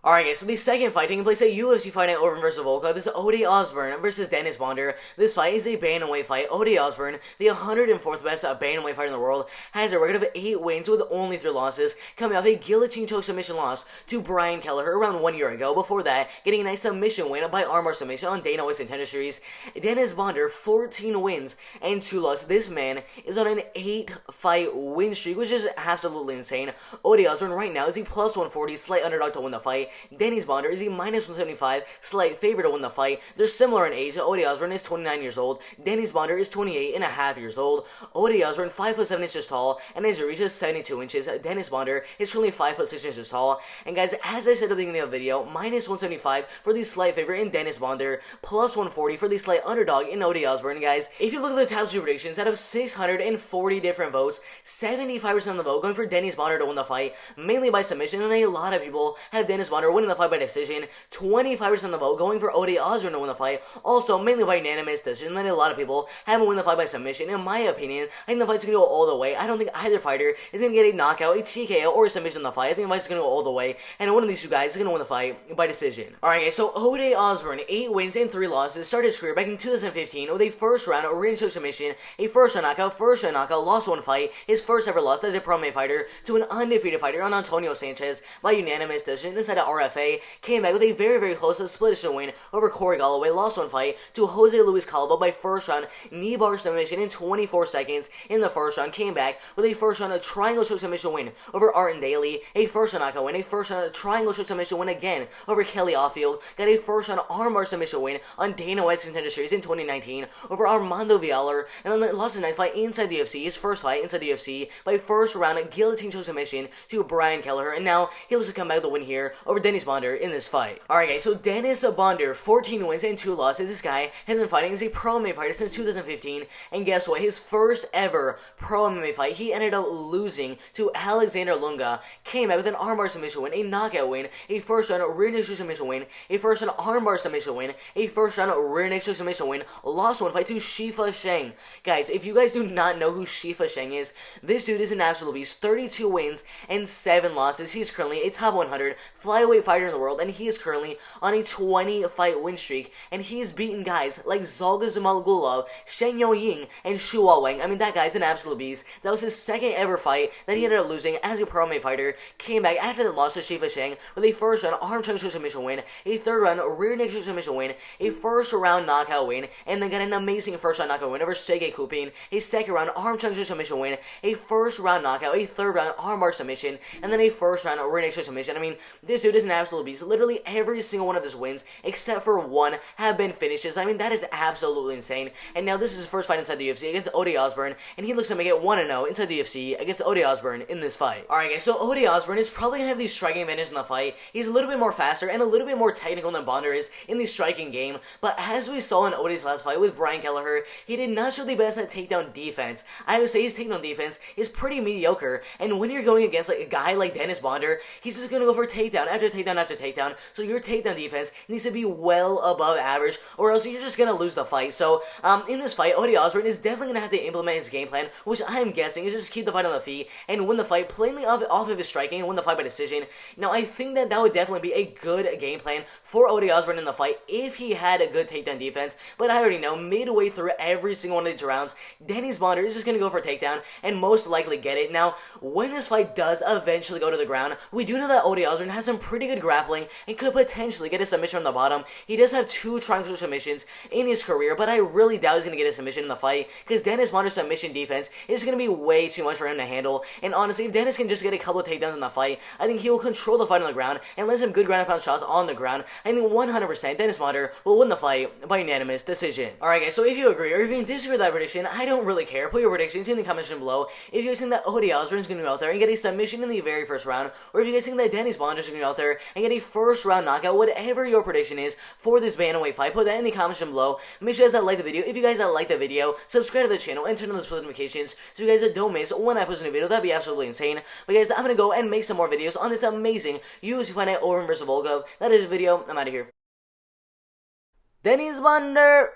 Alright guys, so the second fight taking place at UFC Fight Night Overeem vs. Volkov is Osbourne versus Dennis Bondar. This fight is a bantamweight fight. Osbourne, the 104th best bantamweight fighter in the world, has a record of 8 wins with only 3 losses, coming off a guillotine choke submission loss to Brian Kelleher around 1 year ago. Before that, getting a nice submission win by armbar submission on Dana White's Contender Series. Dennis Bondar, 14 wins and 2 losses. This man is on an 8-fight win streak, which is absolutely insane. Osbourne right now is a plus 140 slight underdog to win the fight. Dennis Bondar is a minus 175 slight favorite to win the fight. They're similar in age. Osbourne is 29 years old. Dennis Bondar is 28 and a half years old. Osbourne 5'7" inches tall and his reach is 72 inches. Dennis Bondar is currently 5'6" inches tall. And guys, as I said at the beginning of the video, minus 175 for the slight favorite in Dennis Bondar, plus 140 for the slight underdog in Osbourne. Guys, if you look at the top 2 predictions, out of 640 different votes, 75% of the vote going for Dennis Bondar to win the fight, mainly by submission, and a lot of people have Dennis Bondar winning the fight by decision. 25% of the vote going for Osbourne to win the fight, also mainly by unanimous decision, and a lot of people have him win the fight by submission. In my opinion, I think the fight's going to go all the way. I don't think either fighter is going to get a knockout, a TKO, or a submission in the fight. I think the fight's going to go all the way, and one of these two guys is going to win the fight by decision. Alright guys, so Osbourne, 8 wins and 3 losses, started his career back in 2015 with a first round rear choke submission, a first round knockout, lost 1 fight, his first ever loss as a pro MMA fighter to an undefeated fighter on Antonio Sanchez by unanimous decision inside of RFA. Came back with a very close split decision win over Corey Galloway, lost 1 fight to Jose Luis Calvo by first round knee bar submission in 24 seconds in the first round. Came back with a first round triangle choke submission win over Artin Daly, a first round knockout win, a first round triangle choke submission win again over Kelly Offield, got a first round armbar submission win on Dana White's Contender Series in 2019 over Armando Villar, and then lost his next fight inside the UFC, his first fight inside the UFC, by first round guillotine choke submission to Brian Kelleher, and now he looks to come back with a win here over Dennis Bondar in this fight. Alright guys, so Dennis Bondar, 14 wins and 2 losses. This guy has been fighting as a pro MMA fighter since 2015, and guess what? His first ever pro MMA fight, he ended up losing to Alexander Lunga. Came out with an armbar submission win, a knockout win, a first round rear naked choke submission win, a first round armbar submission win, a first round rear naked choke submission win, lost 1 fight to Shifa Sheng. Guys, if you guys do not know who Shifa Sheng is, this dude is an absolute beast. 32 wins and 7 losses. He's currently a top 100 flyweight fighter in the world, and he is currently on a 20-fight win streak, and he has beaten guys like Zolga Zumagulov, Shen Ying, and Shua Wang. I mean, that guy's an absolute beast. That was his second ever fight that he ended up losing as a pro MMA fighter. Came back after the loss to Shifa Sheng with a first round arm choke submission win, a third round rear naked choke submission win, a first round knockout win, and then got an amazing first round knockout win over Sergey Kupin, a second round arm choke submission win, a first round knockout, a third round armbar submission, and then a first round rear naked choke submission. I mean, this dude is an absolute beast. Literally every single one of his wins, except for 1, have been finishes. I mean, that is absolutely insane. And now this is his first fight inside the UFC against Osbourne, and he looks to make it 1-0 inside the UFC against Osbourne in this fight. Alright guys, so Osbourne is probably going to have the striking advantage in the fight. He's a little bit more faster and a little bit more technical than Bondar is in the striking game, but as we saw in Odie's last fight with Brian Kelleher, he did not show the best at takedown defense. I would say his takedown defense is pretty mediocre, and when you're going against like a guy like Dennis Bondar, he's just going to go for takedown after takedown after takedown, so your takedown defense needs to be well above average, or else you're just going to lose the fight. So, in this fight, Osbourne is definitely going to have to implement his game plan, which I am guessing is just keep the fight on the feet and win the fight plainly off of his striking and win the fight by decision. Now, I think that would definitely be a good game plan for Osbourne in the fight if he had a good takedown defense, but I already know midway through every single one of these rounds, Dennis Bondar is just going to go for a takedown and most likely get it. Now, when this fight does eventually go to the ground, we do know that Osbourne has some pretty good grappling and could potentially get a submission on the bottom. He does have 2 triangle submissions in his career, but I really doubt he's going to get a submission in the fight because Dennis Bondar's submission defense is going to be way too much for him to handle. And honestly, if Dennis can just get a couple of takedowns in the fight, I think he will control the fight on the ground and land some good ground and pound shots on the ground. I think 100% Dennis Bondar will win the fight by unanimous decision. Alright guys, so if you agree or if you disagree with that prediction, I don't really care. Put your predictions in the comment section below. If you guys think that Osbourne is going to go out there and get a submission in the very first round, or if you guys think that Dennis Bondar is going to go out there and get a first round knockout, whatever your prediction is for this bantamweight fight, put that in the comment section below. Make sure you guys like the video. If you guys like the video, subscribe to the channel and turn on those post notifications so you guys don't miss when I post a new video. That'd be absolutely insane. But guys, I'm going to go and make some more videos on this amazing UFC Fight Night Overeem vs. Volkov. That is the video. I'm out of here. Dennis Bondar!